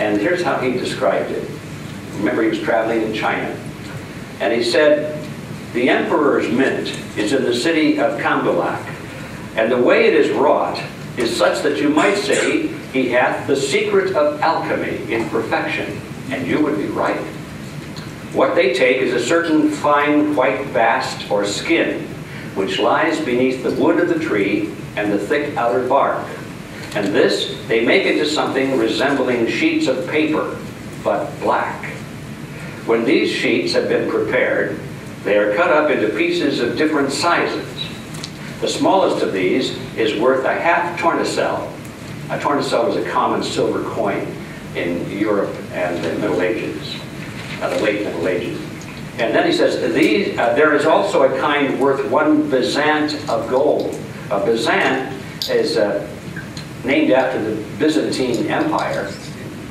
And here's how he described it. Remember, he was traveling in China. And he said, "The emperor's mint is in the city of Cambaluc, and the way it is wrought is such that you might say he hath the secret of alchemy in perfection." And you would be right. "What they take is a certain fine white bast or skin, which lies beneath the wood of the tree and the thick outer bark. And this they make into something resembling sheets of paper, but black. When these sheets have been prepared, they are cut up into pieces of different sizes. The smallest of these is worth a half tornicel." A tornicel was a common silver coin in Europe and the Middle Ages, the late Middle Ages. And then he says, "There is also a kind worth 1 bezant of gold." A bezant is named after the Byzantine Empire.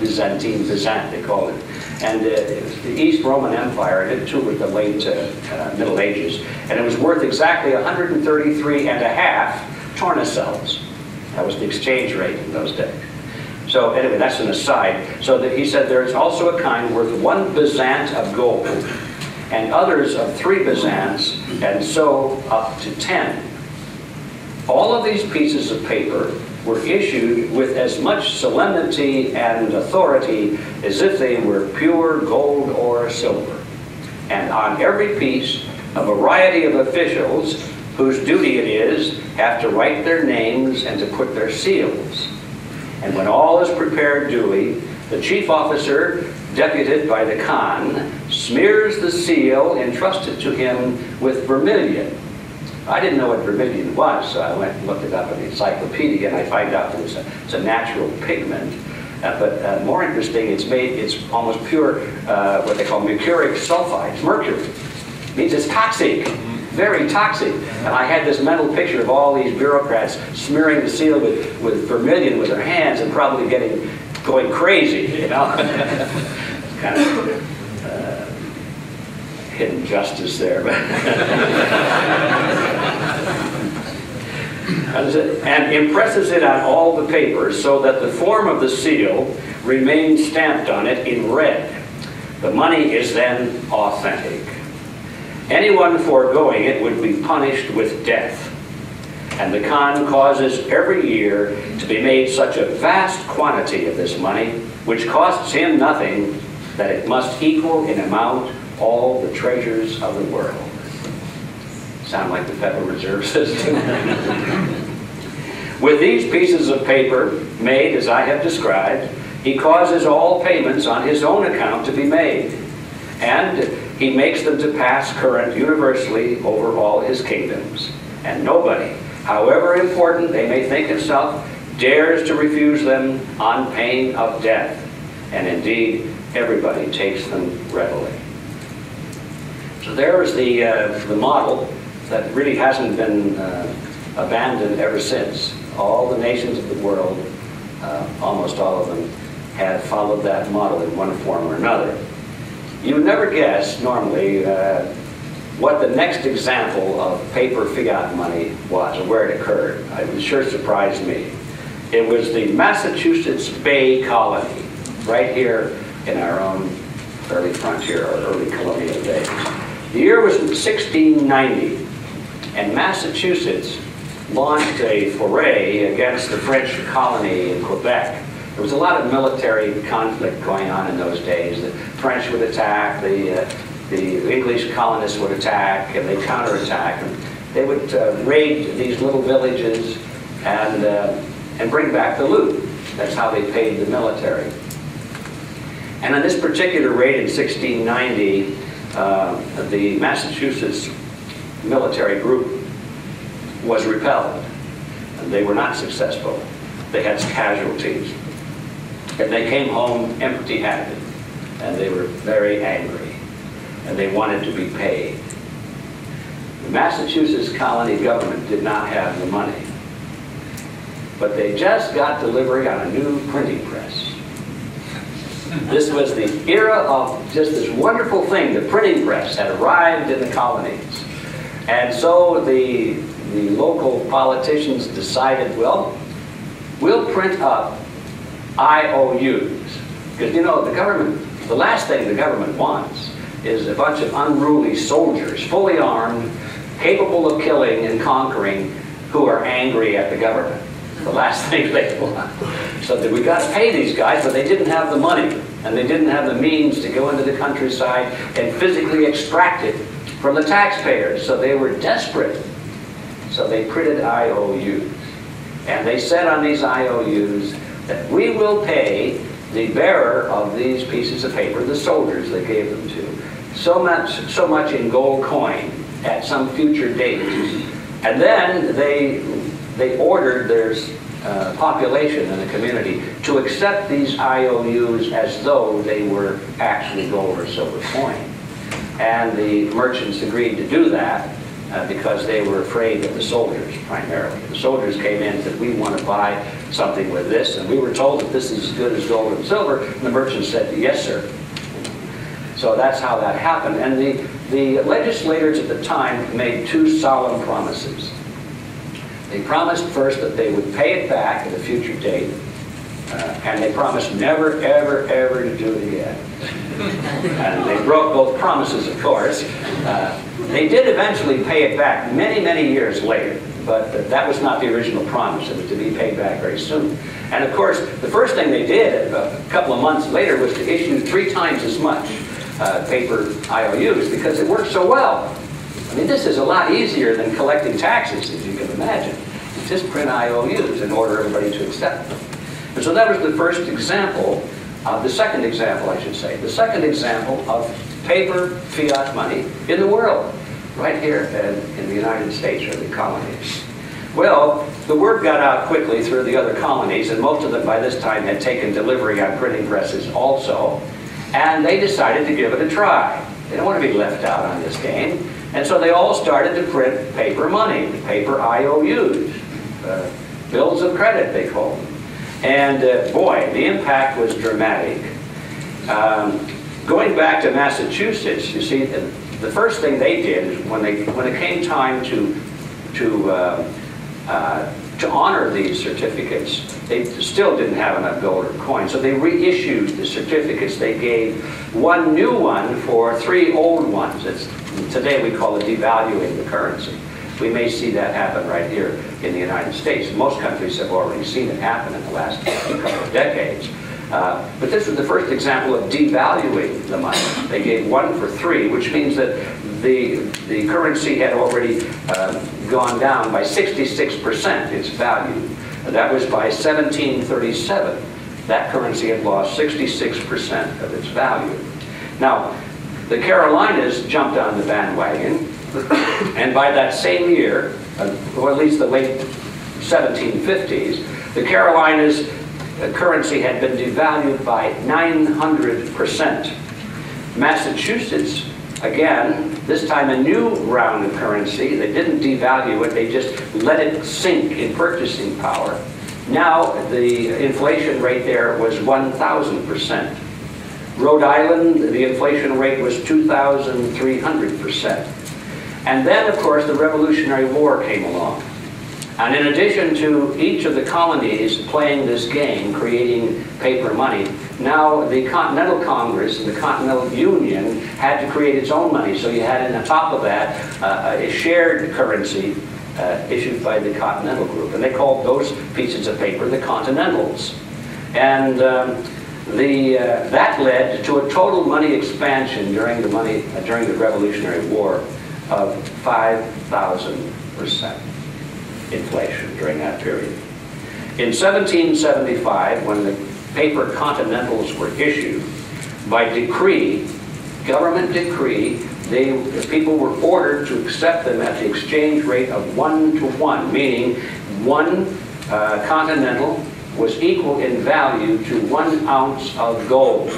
Byzant, they call it. And it was the East Roman Empire, and it too with the late Middle Ages. And it was worth exactly 133.5 tornicels. That was the exchange rate in those days. So anyway, that's an aside. So that he said there is also a kind worth 1 bezant of gold, and others of 3 bezants, and so up to 10. All of these pieces of paper were issued with as much solemnity and authority as if they were pure gold or silver. And on every piece, a variety of officials, whose duty it is, have to write their names and to put their seals. And when all is prepared duly, the chief officer, deputed by the Khan, smears the seal entrusted to him with vermilion. I didn't know what vermilion was, so I went and looked it up in the encyclopedia, and I find out that it's a natural pigment. But more interesting, it's almost pure, what they call mercuric sulfide. It's mercury. It means it's toxic, very toxic. And I had this mental picture of all these bureaucrats smearing the seal with vermilion with their hands and probably going crazy, you know. Kind of hidden justice there. And impresses it on all the papers so that the form of the seal remains stamped on it in red. The money is then authentic. Anyone foregoing it would be punished with death. And the Khan causes every year to be made such a vast quantity of this money, which costs him nothing, that it must equal in amount all the treasures of the world. Sound like the Federal Reserve System? With these pieces of paper made as I have described, he causes all payments on his own account to be made, and he makes them to pass current universally over all his kingdoms. And nobody, however important they may think himself, dares to refuse them on pain of death. And indeed, everybody takes them readily. So there is the model that really hasn't been abandoned ever since. All the nations of the world, almost all of them, have followed that model in one form or another. You would never guess, normally, what the next example of paper fiat money was, or where it occurred. It sure surprised me. It was the Massachusetts Bay Colony, right here in our own early frontier, or early colonial days. The year was 1690, and Massachusetts launched a foray against the French colony in Quebec. There was a lot of military conflict going on in those days. The French would attack, the English colonists would attack, and they'd counterattack. And they would raid these little villages and bring back the loot. That's how they paid the military. And on this particular raid in 1690, the Massachusetts military group was repelled, and they were not successful. They had casualties, and they came home empty-handed, and they were very angry, and they wanted to be paid. The Massachusetts colony government did not have the money, but they just got delivery on a new printing press. This was the era of just this wonderful thing. The printing press had arrived in the colonies. And so the local politicians decided, well, we'll print up IOUs. Because, you know, the government, the last thing the government wants is a bunch of unruly soldiers, fully armed, capable of killing and conquering, who are angry at the government. The last thing they want. So that we got to pay these guys, but they didn't have the money, and they didn't have the means to go into the countryside and physically extract it from the taxpayers. So they were desperate. So they printed IOUs. And they said on these IOUs that we will pay the bearer of these pieces of paper, the soldiers they gave them to, so much in gold coin at some future date. And then they ordered their population in the community to accept these IOUs as though they were actually gold or silver coin. And the merchants agreed to do that because they were afraid of the soldiers primarily. The soldiers came in and said, we want to buy something with this, and we were told that this is as good as gold and silver, and the merchants said, yes, sir. So that's how that happened. And the legislators at the time made two solemn promises. They promised first that they would pay it back at a future date, and they promised never, ever, ever to do it again. And they broke both promises, of course. They did eventually pay it back many, many years later, but that was not the original promise. It was to be paid back very soon. And of course, the first thing they did a couple of months later was to issue 3 times as much paper IOUs because it worked so well. I mean, this is a lot easier than collecting taxes, as you can imagine. You just print IOUs and order everybody to accept them. And so that was the first example, the second example, I should say, the second example of paper fiat money in the world, right here in the United States or the colonies. Well, the word got out quickly through the other colonies, and most of them by this time had taken delivery on printing presses also, and they decided to give it a try. They don't want to be left out on this game. And so they all started to print paper money, paper IOUs, bills of credit they called them. And boy, the impact was dramatic. Going back to Massachusetts, you see, the first thing they did when it came time to honor these certificates, they still didn't have enough gold or coin, so they reissued the certificates. They gave one new one for 3 old ones. Today we call it devaluing the currency. We may see that happen right here in the United States. Most countries have already seen it happen in the last couple of decades. But this was the first example of devaluing the money. They gave 1 for 3, which means that the currency had already gone down by 66% its value. That was by 1737. That currency had lost 66% of its value. Now, the Carolinas jumped on the bandwagon, and by that same year, or at least the late 1750s, the Carolinas currency had been devalued by 900%. Massachusetts, again, this time a new round of currency. They didn't devalue it, they just let it sink in purchasing power. Now the inflation rate there was 1,000%. Rhode Island, the inflation rate was 2,300%. And then, of course, the Revolutionary War came along. And in addition to each of the colonies playing this game, creating paper money, now the Continental Congress and the Continental Union had to create its own money. So you had, on top of that, a shared currency issued by the Continental Group. And they called those pieces of paper the Continentals. And that led to a total money expansion during the Revolutionary War of 5,000% inflation during that period. In 1775, when the paper Continentals were issued, by decree, government decree, the people were ordered to accept them at the exchange rate of 1 to 1, meaning 1 Continental was equal in value to 1 ounce of gold.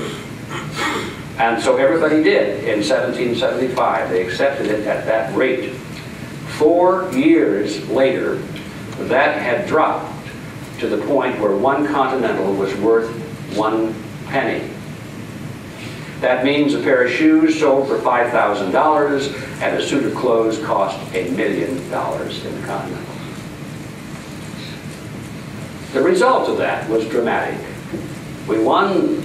And so everybody did in 1775. They accepted it at that rate. 4 years later, that had dropped to the point where 1 Continental was worth 1 penny. That means a pair of shoes sold for $5,000 and a suit of clothes cost $1 million in the Continental. The result of that was dramatic. We won